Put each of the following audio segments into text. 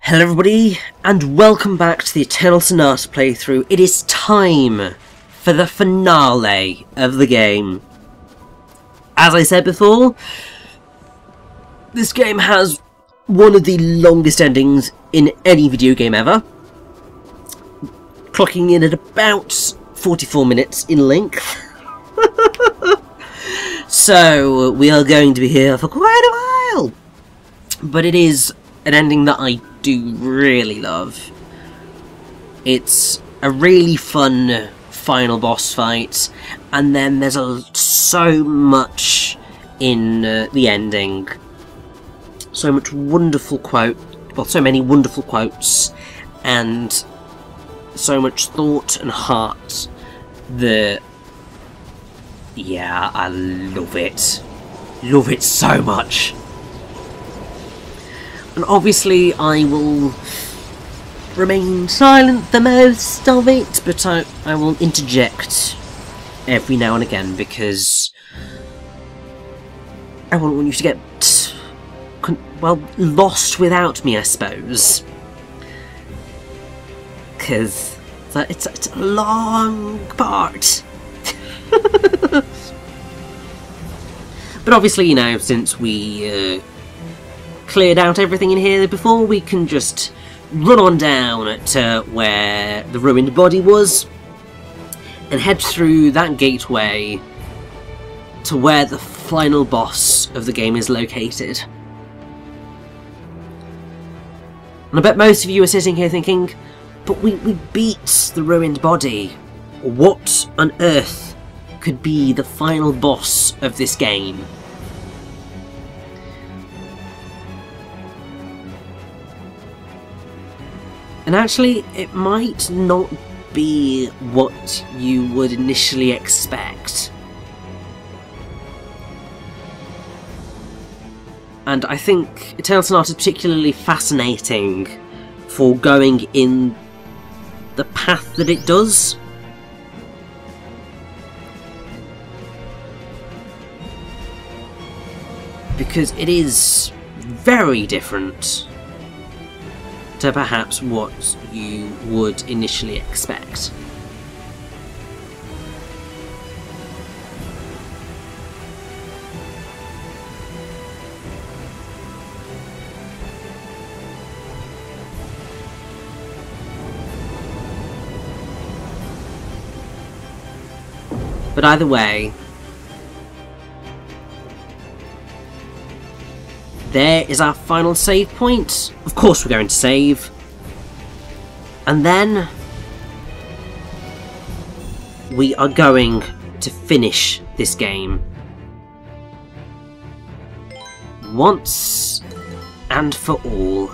Hello everybody, and welcome back to the Eternal Sonata playthrough. It is time for the finale of the game. As I said before, this game has one of the longest endings in any video game ever, clocking in at about 44 minutes in length. So, we are going to be here for quite a while. But it is an ending that I do really love. It's a really fun final boss fight, and then there's so much in the ending. So much wonderful so many wonderful quotes, and so much thought and heart that, yeah, I love it. Love it so much. And obviously I will remain silent for most of it, but I will interject every now and again, because I won't want you to get, well, lost without me, I suppose. Because it's a long part. But obviously, you know, since we cleared out everything in here before, we can just run on down to where the ruined body was and head through that gateway to where the final boss of the game is located. And I bet most of you are sitting here thinking, but we beat the ruined body. What on earth could be the final boss of this game? And actually, it might not be what you would initially expect. And I think Eternal Sonata is particularly fascinating for going in the path that it does. Because it is very different to perhaps what you would initially expect. But either way, there is our final save point. Of course we're going to save. And then we are going to finish this game once and for all.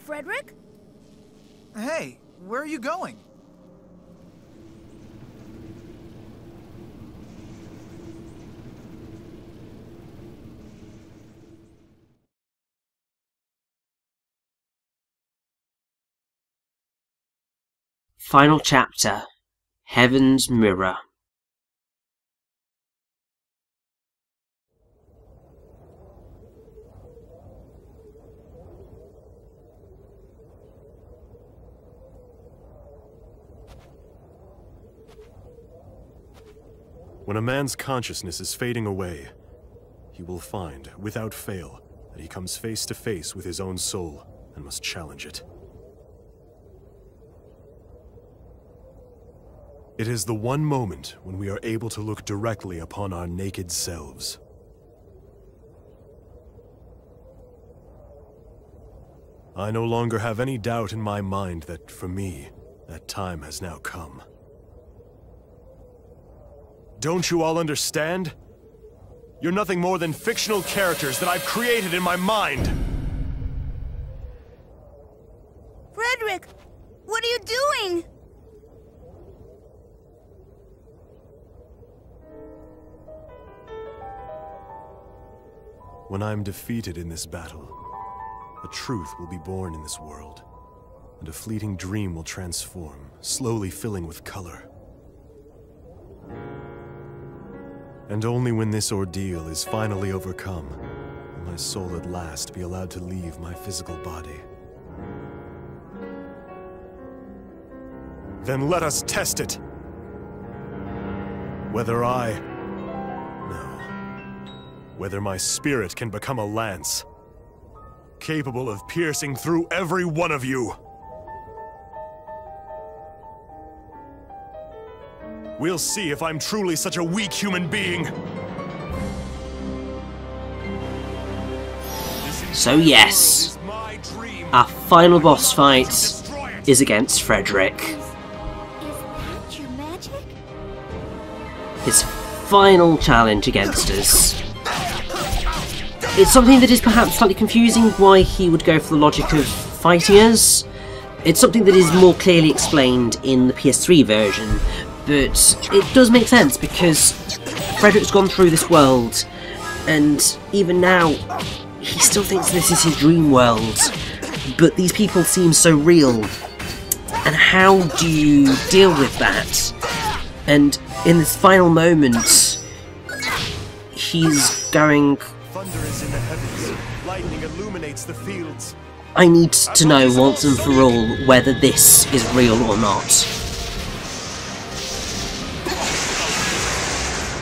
Frederick? Hey, where are you going? Final chapter, Heaven's Mirror. When a man's consciousness is fading away, he will find, without fail, that he comes face to face with his own soul and must challenge it. It is the one moment when we are able to look directly upon our naked selves. I no longer have any doubt in my mind that, for me, that time has now come. Don't you all understand? You're nothing more than fictional characters that I've created in my mind! Frederick, what are you doing? When I'm defeated in this battle, A truth will be born in this world, and a fleeting dream will transform, slowly filling with color. And only when this ordeal is finally overcome will my soul at last be allowed to leave my physical body. Then let us test it! Whether my spirit can become a lance, capable of piercing through every one of you. We'll see if I'm truly such a weak human being. So yes, our final boss fight is against Frederick. Is that your magic? His final challenge against us. It's something that is perhaps slightly confusing why he would go for the logic of fighting us. It's something that is more clearly explained in the PS3 version, but it does make sense because Frederick's gone through this world, and even now, he still thinks this is his dream world, but these people seem so real. And how do you deal with that? And in this final moment, he's going, Thunder is in the heavens, lightning illuminates the fields. I need to know once and for all whether this is real or not.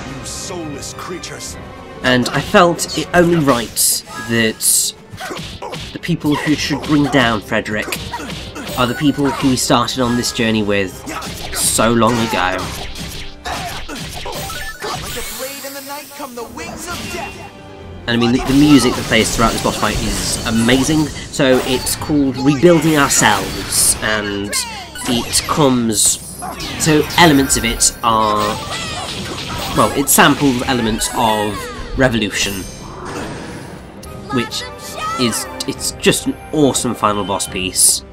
You soulless creatures. And I felt it only right that the people who should bring down Frederick are the people who we started on this journey with so long ago. Like a blade in the night come the wings of death. And I mean, the music that plays throughout this boss fight is amazing. So it's called Rebuilding Ourselves, and it comes... So elements of it are... Well, it samples elements of Revolution, which is... It's just an awesome final boss piece.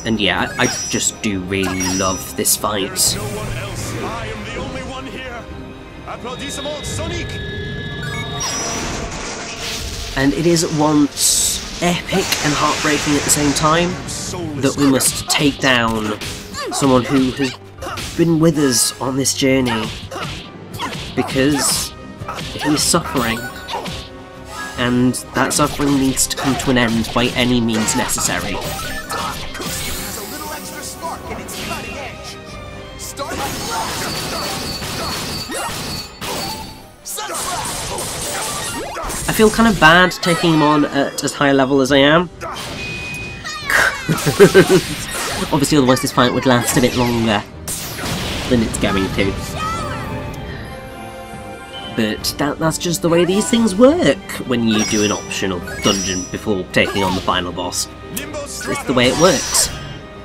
And yeah, I just do really love this fight. No one else. I am the only one here. Applaudissement Sonic! And it is at once epic and heartbreaking at the same time that we must take down someone who has been with us on this journey, because he's suffering, and that suffering needs to come to an end by any means necessary. There's a little extra spark and it's cutting edge. Start I feel kind of bad taking him on at as high a level as I am. Obviously, otherwise this fight would last a bit longer than it's going to. But that's just the way these things work when you do an optional dungeon before taking on the final boss. It's the way it works.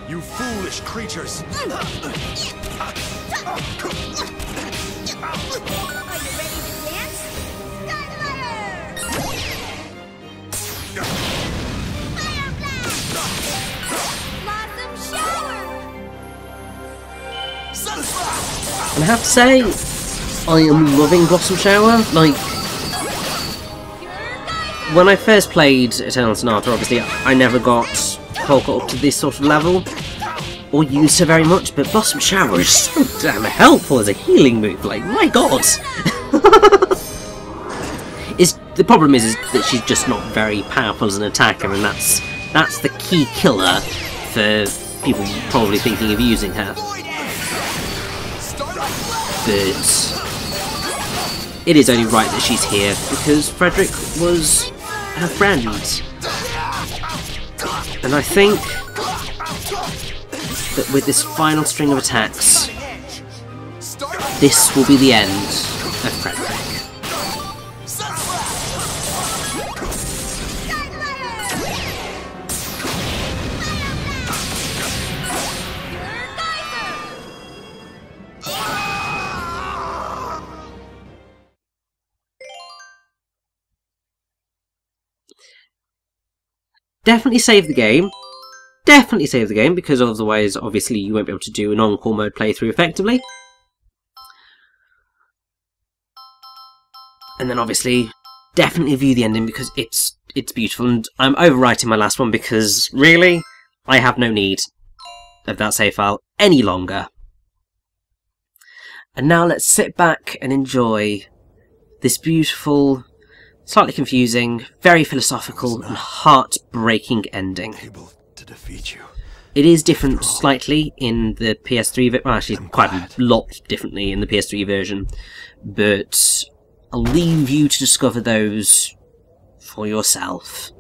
You foolish creatures! Are you ready to dance? Starfire! Fire blast! Blossom shower! And I have to say, I am loving Blossom Shower. Like, when I first played Eternal Sonata, obviously I never got Polka up to this sort of level, or used her very much, but Blossom Shower is so damn helpful as a healing move, like, my god! The problem is that she's just not very powerful as an attacker, and that's the key killer for people probably thinking of using her. But it is only right that she's here, because Frederick was her friend. And I think that with this final string of attacks, this will be the end of Frederick. Definitely save the game. Definitely save the game, because otherwise, obviously, you won't be able to do an encore mode playthrough effectively. And then, obviously, definitely view the ending, because it's it's beautiful, and I'm overwriting my last one because, really, I have no need of that save file any longer. And now let's sit back and enjoy this beautiful, slightly confusing, very philosophical, and heartbreaking ending. Able to defeat you. It is different slightly in the PS3, well, actually quite a lot differently in the PS3 version, but I'll leave you to discover those for yourself.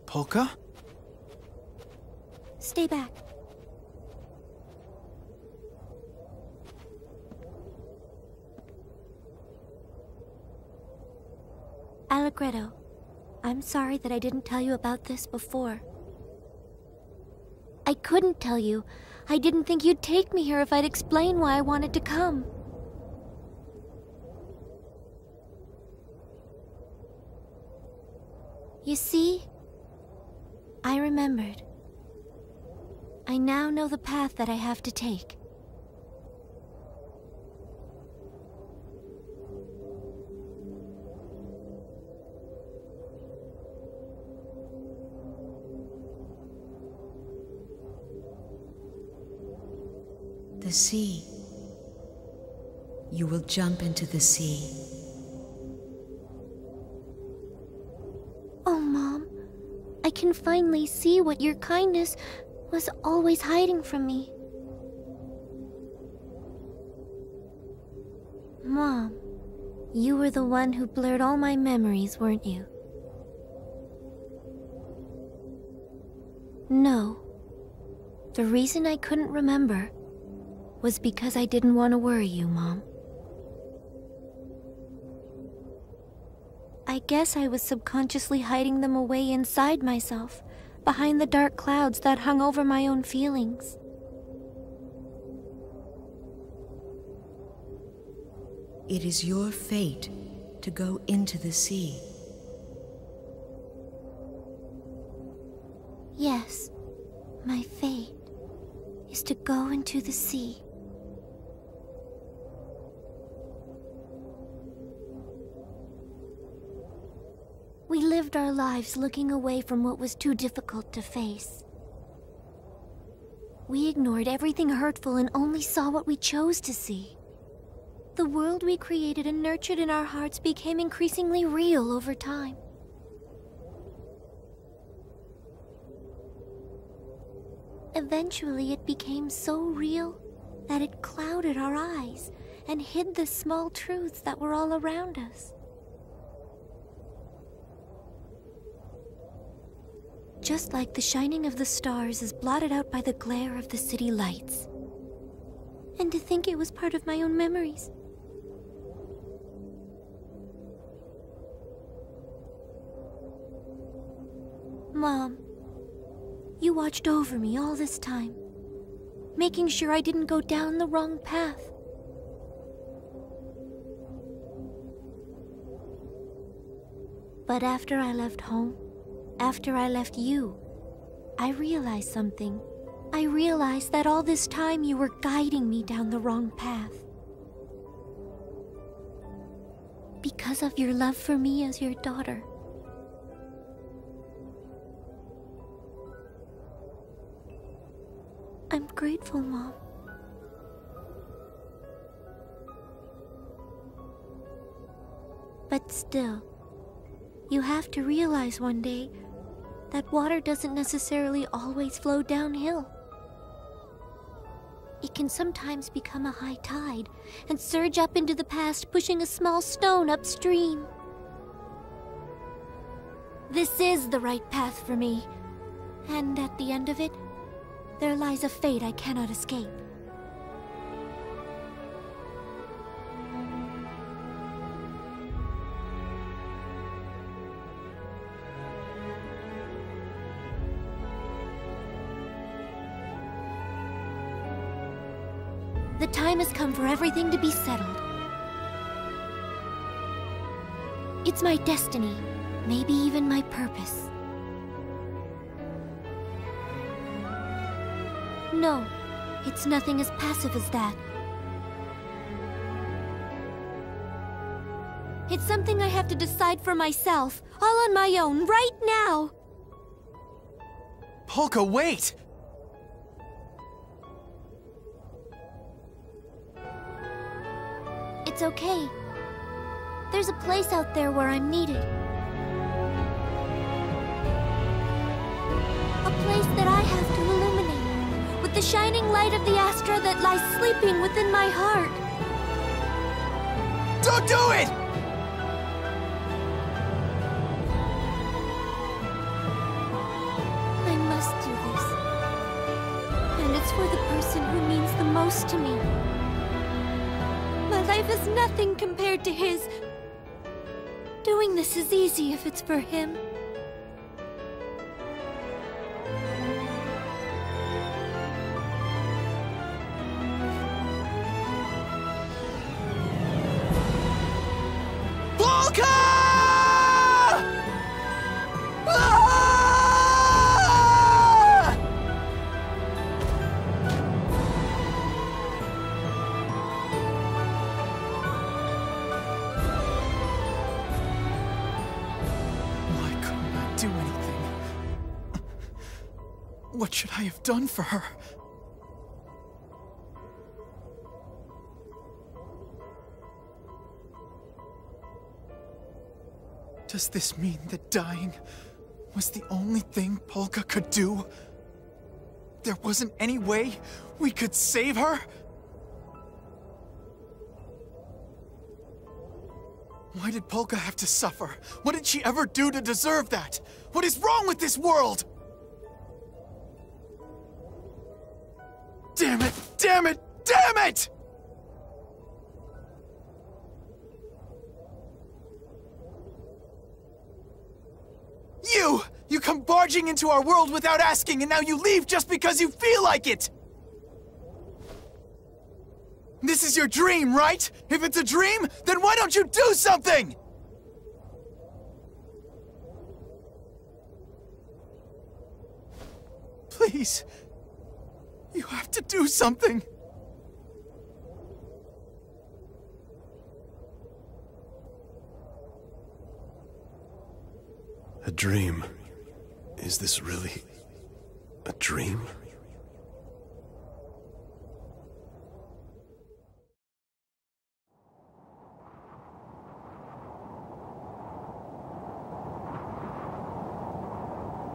Polka? Stay back. Allegretto, I'm sorry that I didn't tell you about this before. I couldn't tell you. I didn't think you'd take me here if I'd explain why I wanted to come. You see? I remembered. I now know the path that I have to take. The sea. You will jump into the sea. Oh, Mom. I can finally see what your kindness was always hiding from me. Mom, you were the one who blurred all my memories, weren't you? No. The reason I couldn't remember was because I didn't want to worry you, Mom. I guess I was subconsciously hiding them away inside myself, behind the dark clouds that hung over my own feelings. It is your fate to go into the sea. Yes, my fate is to go into the sea. We lived our lives looking away from what was too difficult to face. We ignored everything hurtful and only saw what we chose to see. The world we created and nurtured in our hearts became increasingly real over time. Eventually, it became so real that it clouded our eyes and hid the small truths that were all around us. Just like the shining of the stars is blotted out by the glare of the city lights. And to think it was part of my own memories. Mom, you watched over me all this time, making sure I didn't go down the wrong path. But after I left home, after I left you, I realized something. I realized that all this time you were guiding me down the wrong path. Because of your love for me as your daughter. I'm grateful, Mom. But still, you have to realize one day that water doesn't necessarily always flow downhill. It can sometimes become a high tide and surge up into the past, pushing a small stone upstream. This is the right path for me, and at the end of it, there lies a fate I cannot escape. The time has come for everything to be settled. It's my destiny, maybe even my purpose. No, it's nothing as passive as that. It's something I have to decide for myself, all on my own, right now! Polka, wait! It's okay. There's a place out there where I'm needed. A place that I have to illuminate, with the shining light of the Astra that lies sleeping within my heart. Don't do it! I must do this. And it's for the person who means the most to me. My life is nothing compared to his. Doing this is easy if it's for him. Polka! Ah! Why couldn't I do anything? What should I have done for her? Does this mean that dying was the only thing Polka could do? There wasn't any way we could save her? Why did Polka have to suffer? What did she ever do to deserve that? What is wrong with this world? Damn it! Damn it! Damn it! You come barging into our world without asking, and now you leave just because you feel like it! This is your dream, right? If it's a dream, then why don't you do something? Please. You have to do something. A dream. Is this really a dream?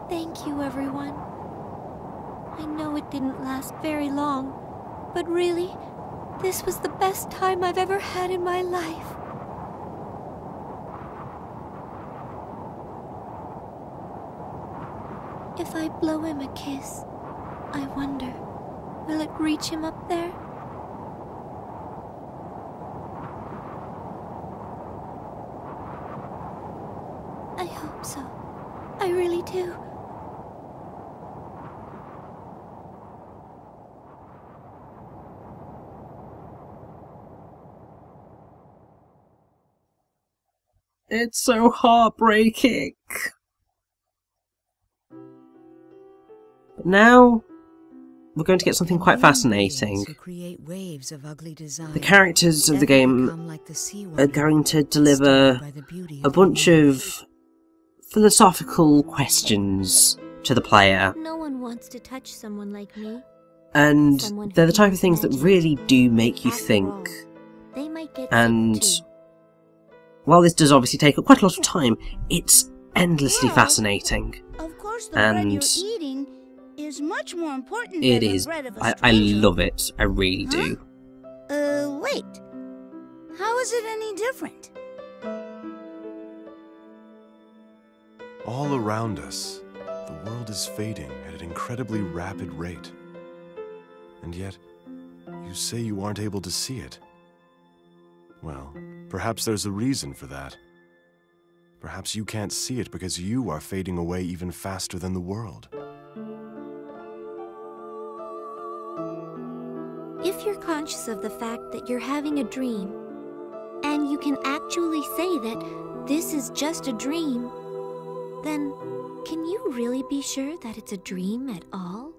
Thank you, everyone. I know it didn't last very long, but really, this was the best time I've ever had in my life. If I blow him a kiss, I wonder, will it reach him up there? I hope so. I really do. It's so heartbreaking. But now, we're going to get something quite fascinating. The characters of the game are going to deliver a bunch of philosophical questions to the player. No one wants to touch someone like me. And they're the type of things that really do make you think. They might get And sick too. while this does obviously take up quite a lot of time, it's endlessly fascinating. Of course, the And bread you're eating is much more important it than is. the bread of a I stranger. love it. I really do. Wait. How is it any different? All around us, the world is fading at an incredibly rapid rate. And yet, you say you aren't able to see it. Well, perhaps there's a reason for that. Perhaps you can't see it because you are fading away even faster than the world. If if you're conscious of the fact that you're having a dream, and you can actually say that this is just a dream, then can you really be sure that it's a dream at all?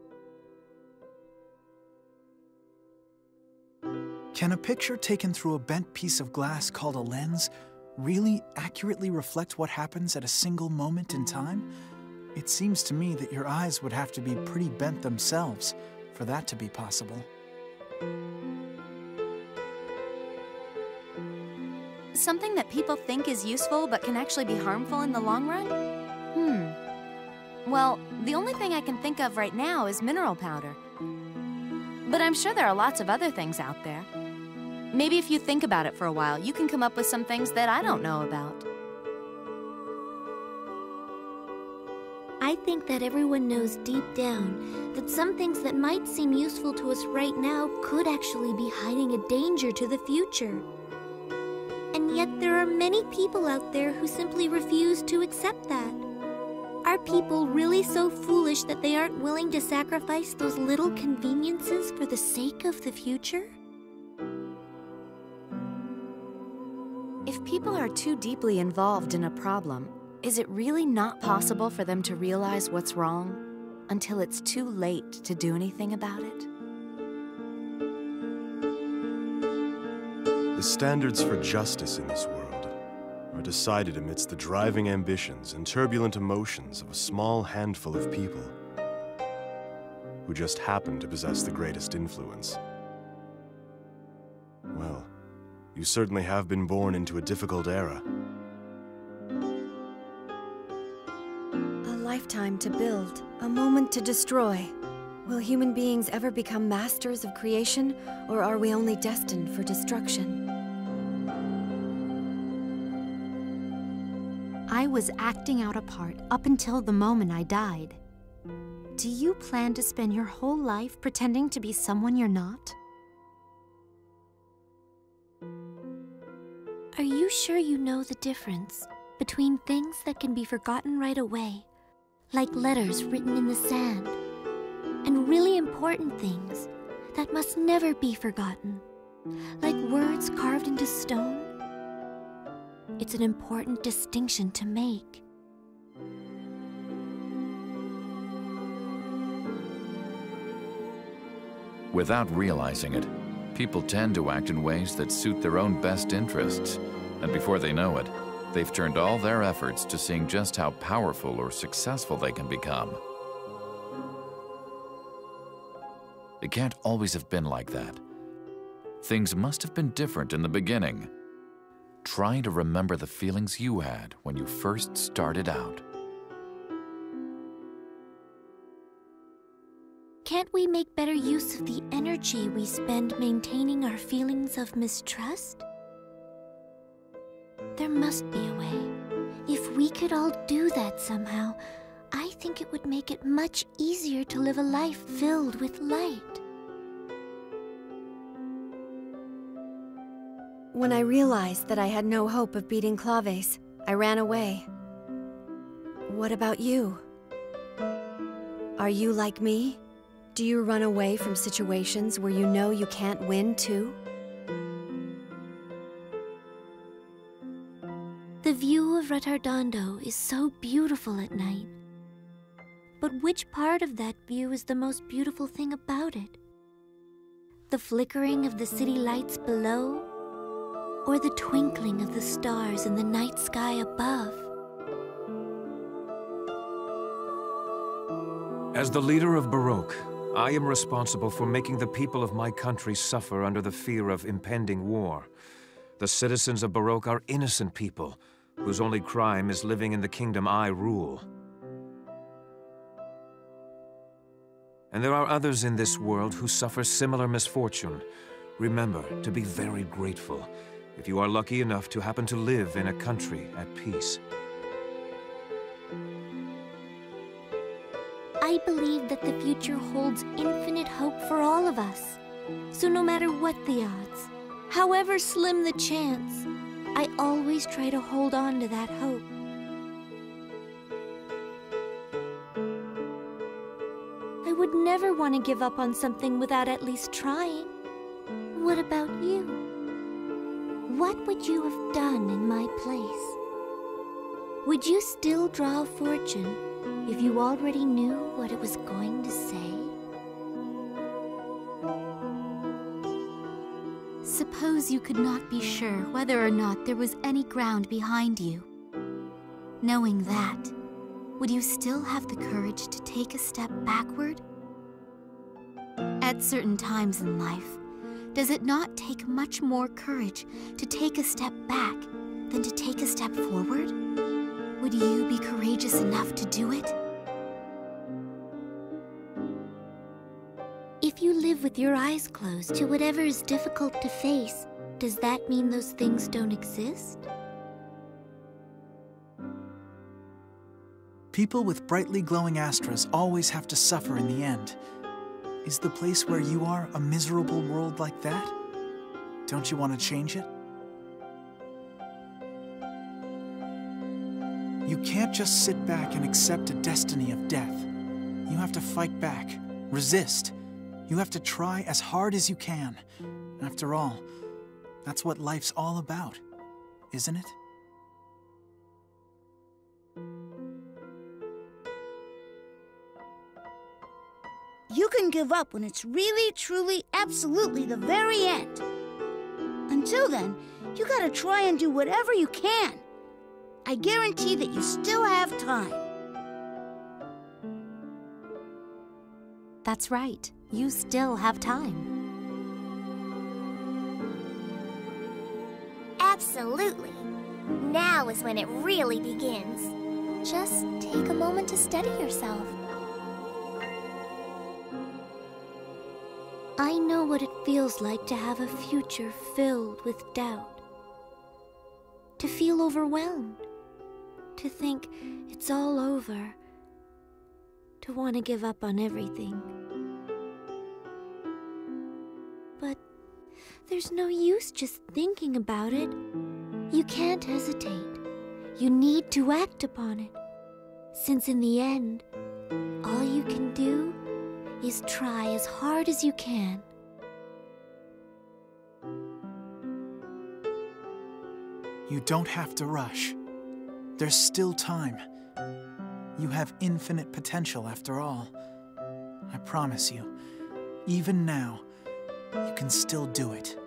Can a picture taken through a bent piece of glass called a lens really accurately reflect what happens at a single moment in time? It seems to me that your eyes would have to be pretty bent themselves for that to be possible. Something that people think is useful but can actually be harmful in the long run? Well, the only thing I can think of right now is mineral powder. But I'm sure there are lots of other things out there. Maybe if you think about it for a while, you can come up with some things that I don't know about. I think that everyone knows deep down that some things that might seem useful to us right now could actually be hiding a danger to the future. And yet there are many people out there who simply refuse to accept that. Are people really so foolish that they aren't willing to sacrifice those little conveniences for the sake of the future? If people are too deeply involved in a problem, is it really not possible for them to realize what's wrong until it's too late to do anything about it? The standards for justice in this world are decided amidst the driving ambitions and turbulent emotions of a small handful of people who just happen to possess the greatest influence. Well, you certainly have been born into a difficult era. A lifetime to build, a moment to destroy. Will human beings ever become masters of creation, or are we only destined for destruction? I was acting out a part up until the moment I died. Do you plan to spend your whole life pretending to be someone you're not? Are you sure you know the difference between things that can be forgotten right away, like letters written in the sand, and really important things that must never be forgotten, like words carved into stone? It's an important distinction to make. Without realizing it, people tend to act in ways that suit their own best interests, and before they know it, they've turned all their efforts to seeing just how powerful or successful they can become. It can't always have been like that. Things must have been different in the beginning. Try to remember the feelings you had when you first started out. Can't we make better use of the energy we spend maintaining our feelings of mistrust? There must be a way. If we could all do that somehow, I think it would make it much easier to live a life filled with light. When I realized that I had no hope of beating Claves, I ran away. What about you? Are you like me? Do you run away from situations where you know you can't win too? The view of Retardondo is so beautiful at night. But which part of that view is the most beautiful thing about it? The flickering of the city lights below? Or the twinkling of the stars in the night sky above? As the leader of Baroque, I am responsible for making the people of my country suffer under the fear of impending war. The citizens of Baroque are innocent people, whose only crime is living in the kingdom I rule. And there are others in this world who suffer similar misfortune. Remember to be very grateful if you are lucky enough to happen to live in a country at peace. I believe that the future holds infinite hope for all of us. So no matter what the odds, however slim the chance, I always try to hold on to that hope. I would never want to give up on something without at least trying. What about you? What would you have done in my place? Would you still draw a fortune if you already knew what it was going to say? Suppose you could not be sure whether or not there was any ground behind you. Knowing that, would you still have the courage to take a step backward? At certain times in life, does it not take much more courage to take a step back than to take a step forward? Would you be courageous enough to do it? If you live with your eyes closed to whatever is difficult to face, does that mean those things don't exist? People with brightly glowing astras always have to suffer in the end. Is the place where you are a miserable world like that? Don't you want to change it? You can't just sit back and accept a destiny of death. You have to fight back, resist. You have to try as hard as you can. After all, that's what life's all about, isn't it? You can give up when it's really, truly, absolutely the very end. Until then, you gotta try and do whatever you can. I guarantee that you still have time. That's right. You still have time. Absolutely. Now is when it really begins. Just take a moment to steady yourself. I know what it feels like to have a future filled with doubt. To feel overwhelmed. To think it's all over. To want to give up on everything. But there's no use just thinking about it. You can't hesitate. You need to act upon it. Since in the end, all you can do is try as hard as you can. You don't have to rush. There's still time. You have infinite potential after all. I promise you, even now, you can still do it.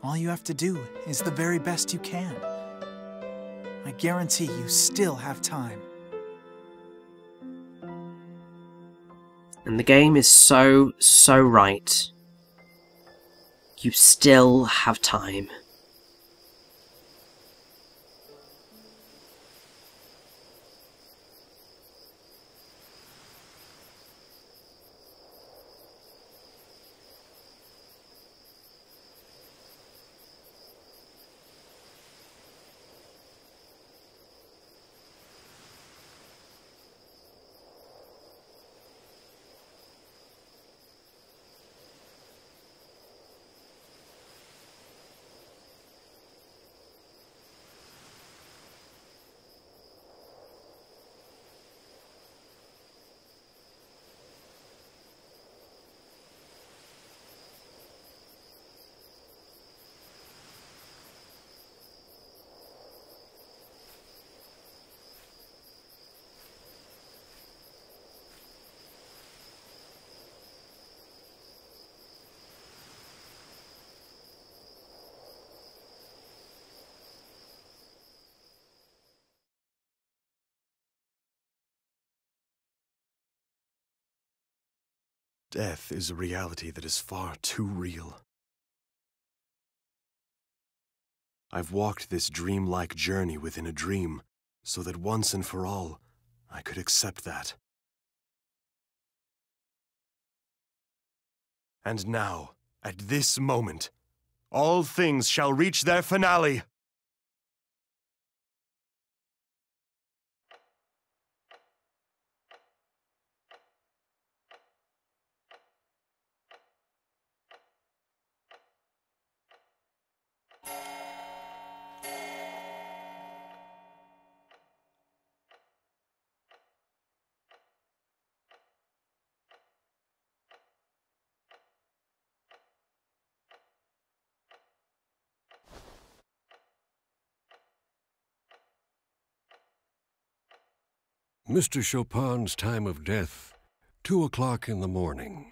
All you have to do is the very best you can. I guarantee you still have time. And the game is so right. You still have time. Death is a reality that is far too real. I've walked this dreamlike journey within a dream, so that once and for all, I could accept that. And now, at this moment, all things shall reach their finale! Mr. Chopin's time of death, 2 o'clock in the morning.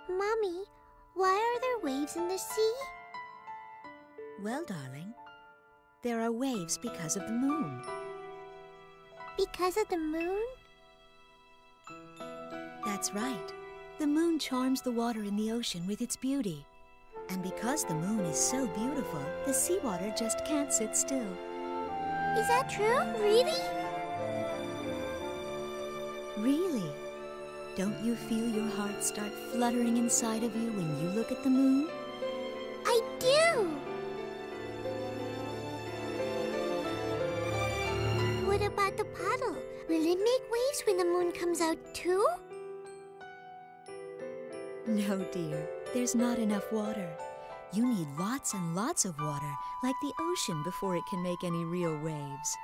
Mommy, why are there waves in the sea? Well, darling, there are waves because of the moon. Because of the moon? That's right. The moon charms the water in the ocean with its beauty. And because the moon is so beautiful, the seawater just can't sit still. Is that true? Really? Really? Don't you feel your heart start fluttering inside of you when you look at the moon? I do! What about the puddle? Will it make waves when the moon comes out too? No, dear. There's not enough water. You need lots and lots of water, like the ocean, before it can make any real waves.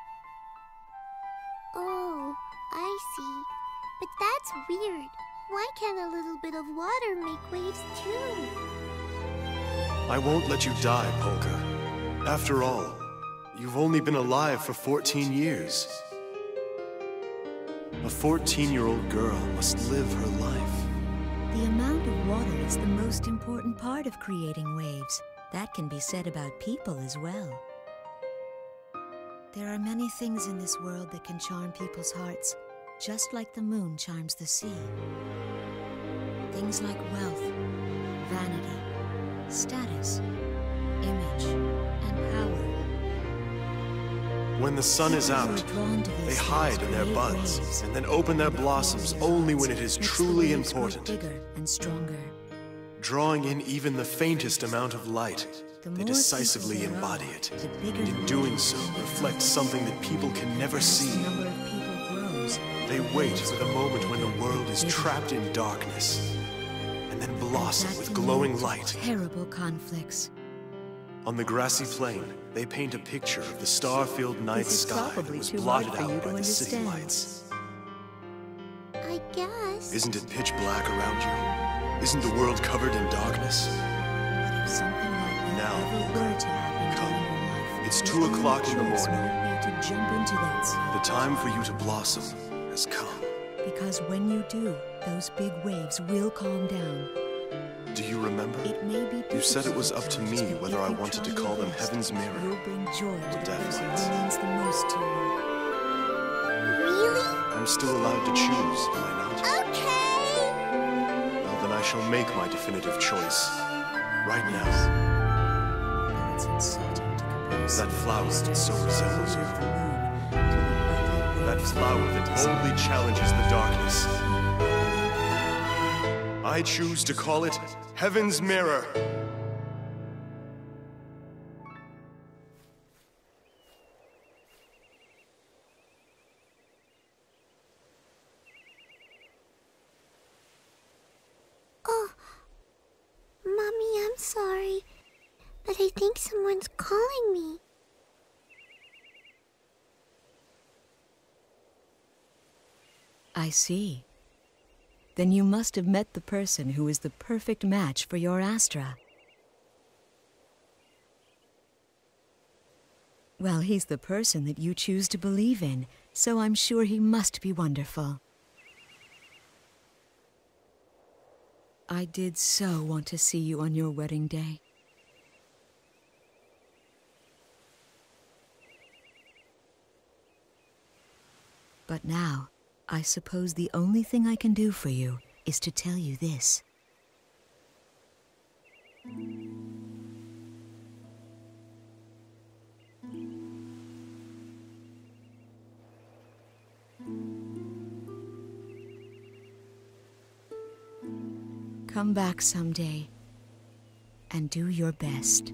Oh, I see. But that's weird. Why can't a little bit of water make waves too? I won't let you die, Polka. After all, you've only been alive for 14 years. A 14-year-old girl must live her life. The amount of water is the most important part of creating waves. That can be said about people as well. There are many things in this world that can charm people's hearts, just like the moon charms the sea. Things like wealth, vanity, status, image, and power. When the sun is out, they hide in their buds and then open their blossoms only when it is truly important. Bigger and stronger. Drawing in even the faintest amount of light, they decisively embody it. And in doing so, reflect something that people can never see. They wait for the moment when the world is trapped in darkness, and then blossom with glowing light. Terrible conflicts. On the grassy plain, they paint a picture of the star-filled night sky that was blotted out by the city lights. I guess. Isn't it pitch black around you? Isn't the world covered in darkness? But if something like that ever were to happen come. in your life, It's 2 o'clock in the morning. To jump into that sea. The time for you to blossom has come. Because when you do, those big waves will calm down. Do you remember? It may be You said it was up to me whether I wanted to call them Heaven's Mirror You'll bring joy to the Death person Lights. who means the most to you. Really? I'm still allowed to choose, am I not? Okay! Well, then I shall make my definitive choice. Right now. Though it's insulting to compare That flower that so resembles you. That flower that boldly challenges the darkness. I choose to call it Heaven's Mirror. Oh, Mommy, I'm sorry, but I think someone's calling me. I see. Then you must have met the person who is the perfect match for your Astra. Well, he's the person that you choose to believe in, so I'm sure he must be wonderful. I did so want to see you on your wedding day. But now, I suppose the only thing I can do for you is to tell you this. Come back someday and do your best.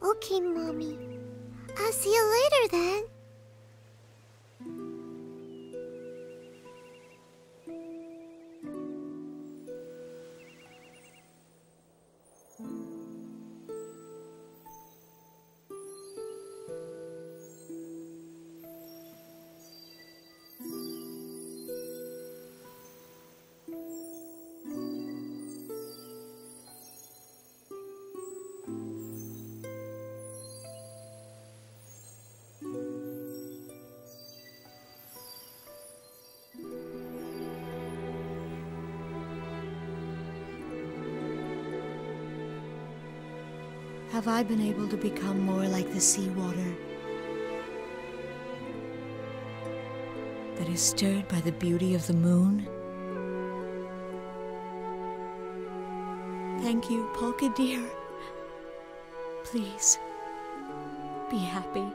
Okay, Mommy. I'll see you later then. Have I been able to become more like the seawater that is stirred by the beauty of the moon? Thank you, Polka dear. Please, be happy.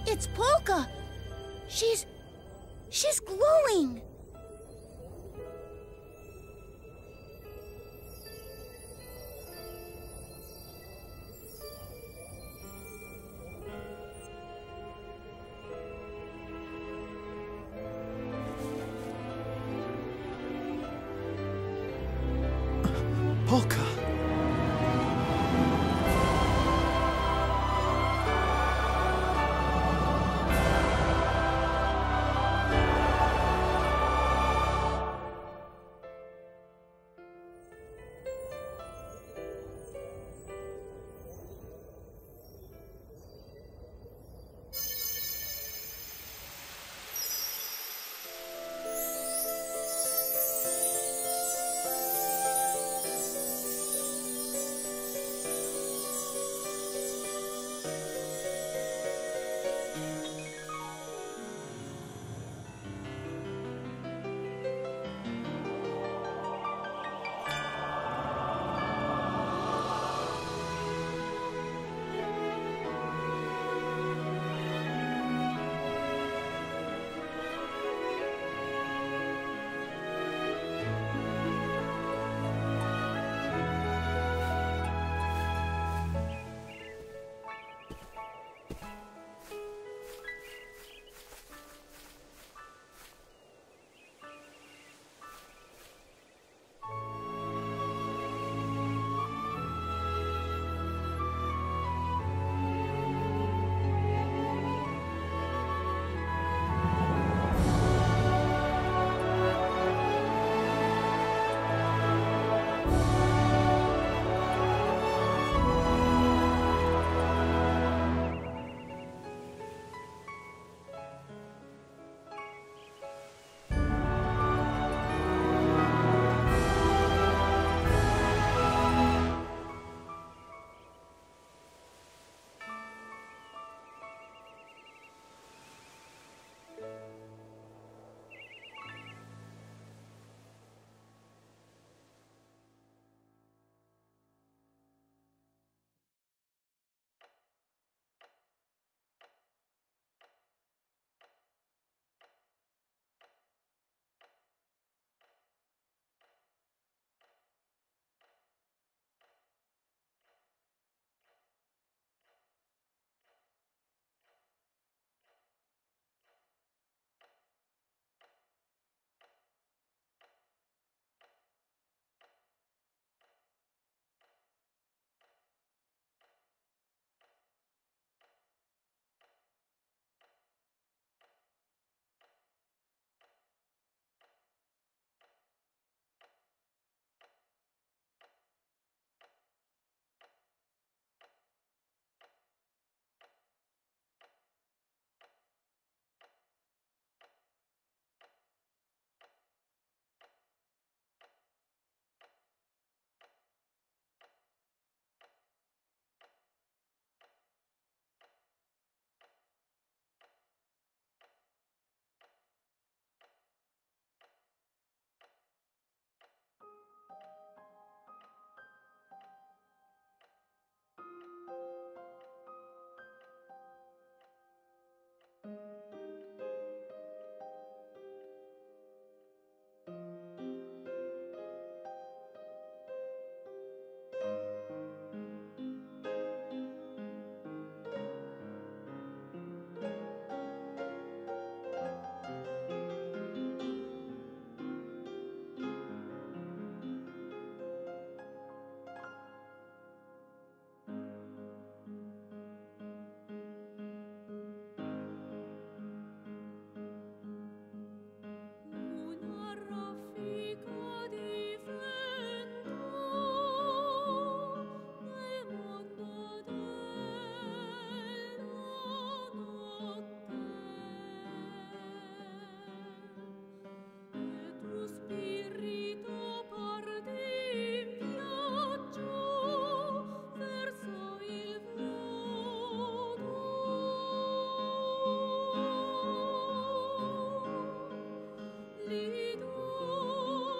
It's Polka! She's glowing! Polka!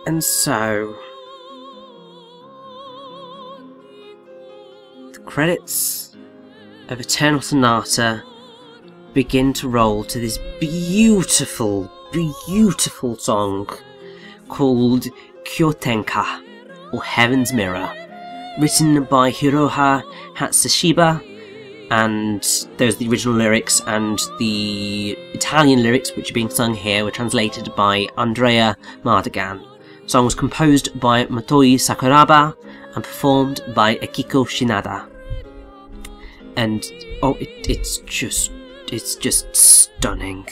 And so, the credits of Eternal Sonata begin to roll to this beautiful, beautiful song called Kyotenka, or Heaven's Mirror, written by Hiroha Hatsushiba, and there's the original lyrics, and the Italian lyrics, which are being sung here, were translated by Andrea Mardigan. The song was composed by Motoi Sakuraba and performed by Akiko Shinada. And oh, it's just stunning.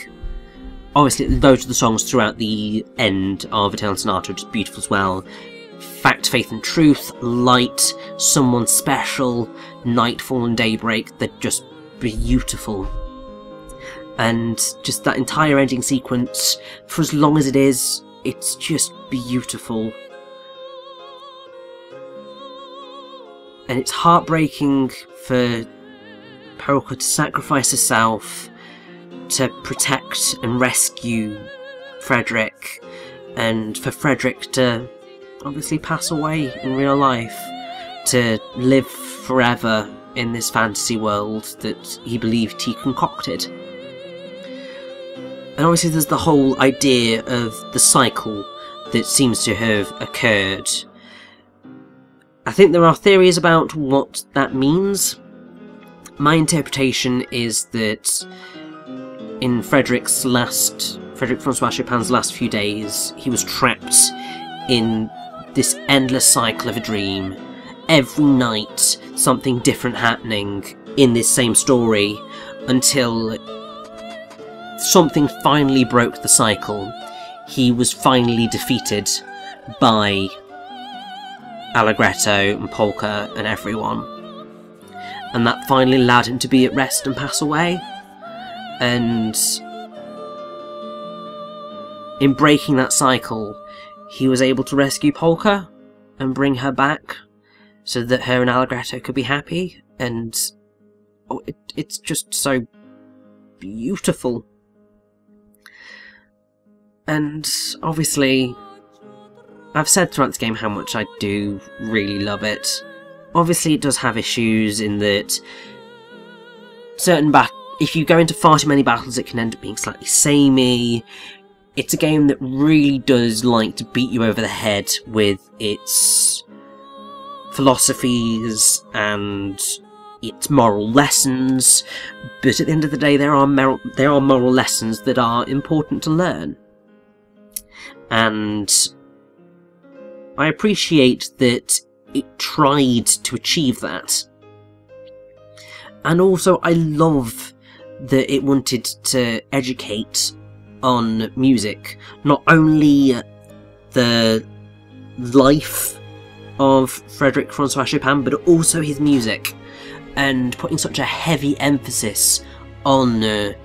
Obviously, loads of the songs throughout the end of Eternal Sonata are just beautiful as well. Fact, Faith and Truth, Light, Someone Special, Nightfall and Daybreak, they're just beautiful. And just that entire ending sequence, for as long as it is, it's just beautiful. And it's heartbreaking for Haruka to sacrifice herself to protect and rescue Frederick, and for Frederick to obviously pass away in real life, to live forever in this fantasy world that he believed he concocted. And obviously there's the whole idea of the cycle that seems to have occurred. I think there are theories about what that means. My interpretation is that in Frederick Francois Chopin's last few days, he was trapped in this endless cycle of a dream. Every night, something different happening in this same story, until something finally broke the cycle. He was finally defeated by Allegretto and Polka and everyone. And that finally allowed him to be at rest and pass away. And in breaking that cycle, he was able to rescue Polka and bring her back so that her and Allegretto could be happy. And oh, it's just so beautiful. And obviously, I've said throughout this game how much I do really love it. Obviously, it does have issues in that if you go into far too many battles, it can end up being slightly samey. It's a game that really does like to beat you over the head with its philosophies and its moral lessons, but at the end of the day, there are moral lessons that are important to learn. And I appreciate that it tried to achieve that. And also, I love that it wanted to educate on music. Not only the life of Frédéric Francois Chopin, but also his music. And putting such a heavy emphasis on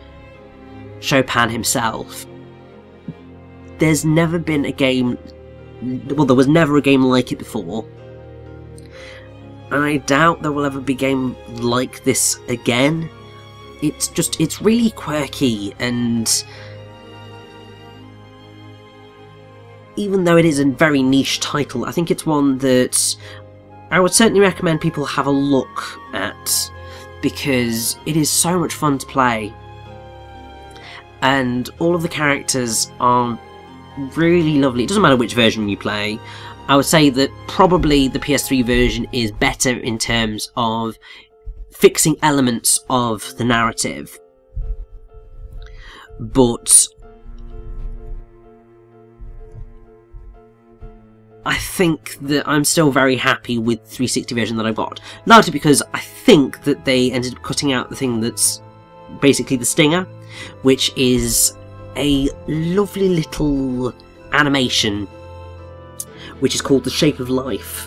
Chopin himself. There's never been a game... Well, there was never a game like it before. And I doubt there will ever be a game like this again. It's really quirky, and even though it is a very niche title, I think it's one that I would certainly recommend people have a look at, because it is so much fun to play. And all of the characters are really lovely. It doesn't matter which version you play. I would say that probably the PS3 version is better in terms of fixing elements of the narrative. But I think that I'm still very happy with the 360 version that I've got. Largely because I think that they ended up cutting out the thing that's basically the stinger, which is a lovely little animation which is called The Shape of Life,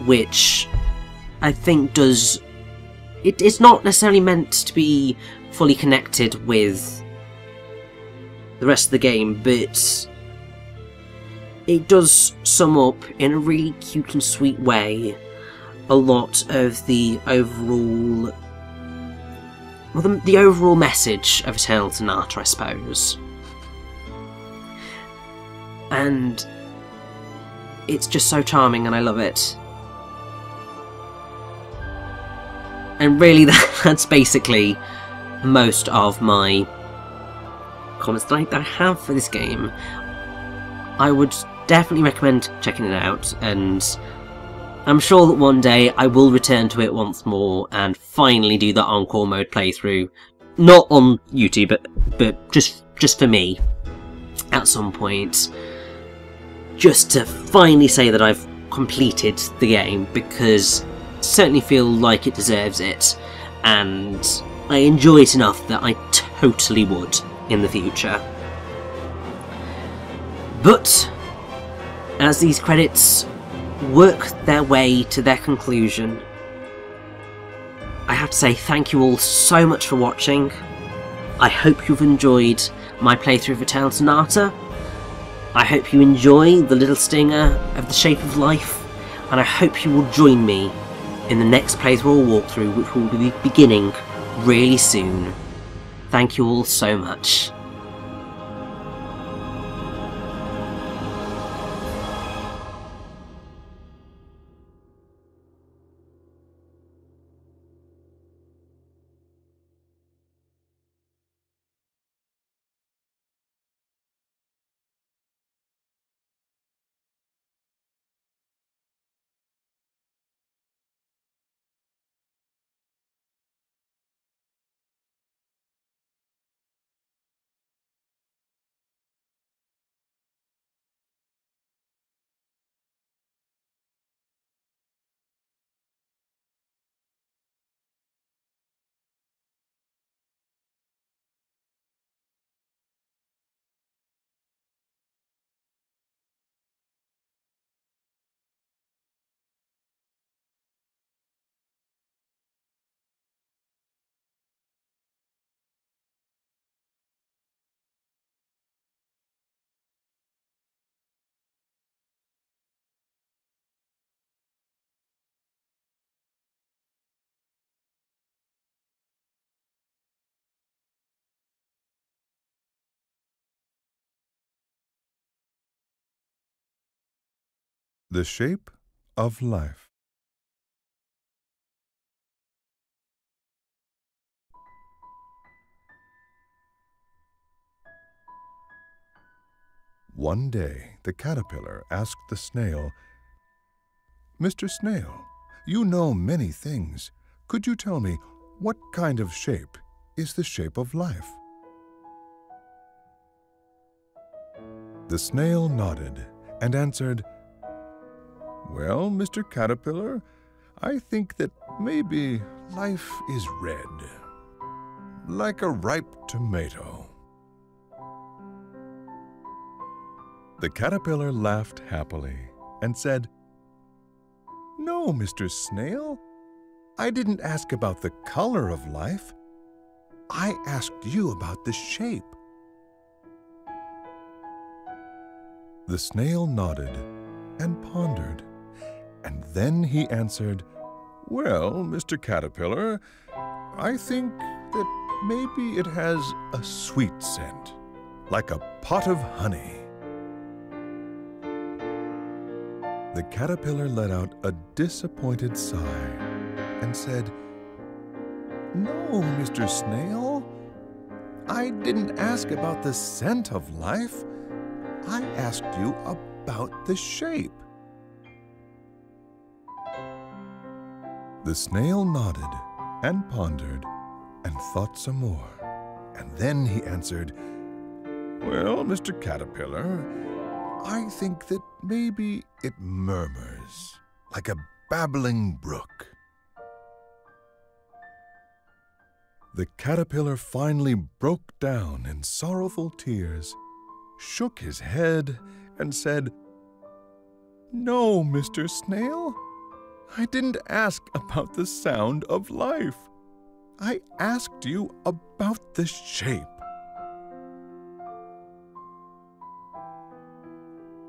which I think does... It's not necessarily meant to be fully connected with the rest of the game, but it does sum up in a really cute and sweet way a lot of the overall... Well, the overall message of Eternal Sonata, I suppose. And it's just so charming and I love it. And really, that's basically most of my comments that I have for this game. I would definitely recommend checking it out, and I'm sure that one day I will return to it once more and finally do the Encore mode playthrough. Not on YouTube, but just for me, at some point. Just to finally say that I've completed the game, because I certainly feel like it deserves it, and I enjoy it enough that I totally would in the future. But as these credits work their way to their conclusion, I have to say thank you all so much for watching. I hope you've enjoyed my playthrough of Eternal Sonata. I hope you enjoy the little stinger of The Shape of Life, and I hope you will join me in the next playthrough or walkthrough, which will be beginning really soon. Thank you all so much. The Shape of Life. One day, the caterpillar asked the snail, "Mr. Snail, you know many things. Could you tell me what kind of shape is the shape of life?" The snail nodded and answered, "Well, Mr. Caterpillar, I think that maybe life is red, like a ripe tomato." The caterpillar laughed happily and said, "No, Mr. Snail, I didn't ask about the color of life. I asked you about the shape." The snail nodded and pondered, and then he answered, "Well, Mr. Caterpillar, I think that maybe it has a sweet scent, like a pot of honey." The caterpillar let out a disappointed sigh and said, "No, Mr. Snail, I didn't ask about the scent of life. I asked you about the shape." The snail nodded and pondered and thought some more, and then he answered, "Well, Mr. Caterpillar, I think that maybe it murmurs like a babbling brook." The caterpillar finally broke down in sorrowful tears, shook his head, and said, "No, Mr. Snail, I didn't ask about the sound of life. I asked you about the shape."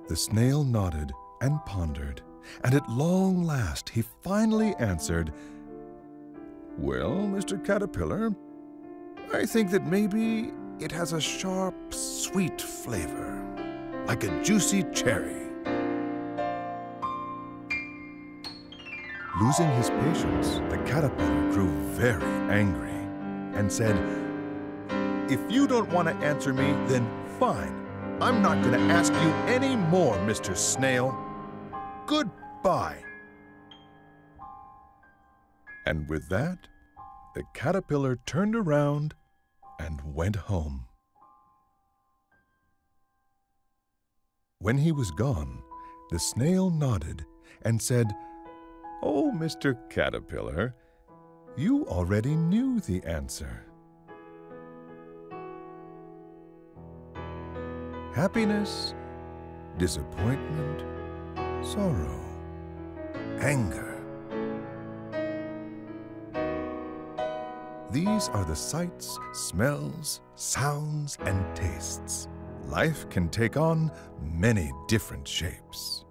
The snail nodded and pondered, and at long last he finally answered, "Well, Mr. Caterpillar, I think that maybe it has a sharp, sweet flavor, like a juicy cherry." Losing his patience, the caterpillar grew very angry and said, "If you don't want to answer me, then fine. I'm not going to ask you any more, Mr. Snail. Goodbye." And with that, the caterpillar turned around and went home. When he was gone, the snail nodded and said, "Oh, Mr. Caterpillar, you already knew the answer. Happiness, disappointment, sorrow, anger. These are the sights, smells, sounds, and tastes. Life can take on many different shapes.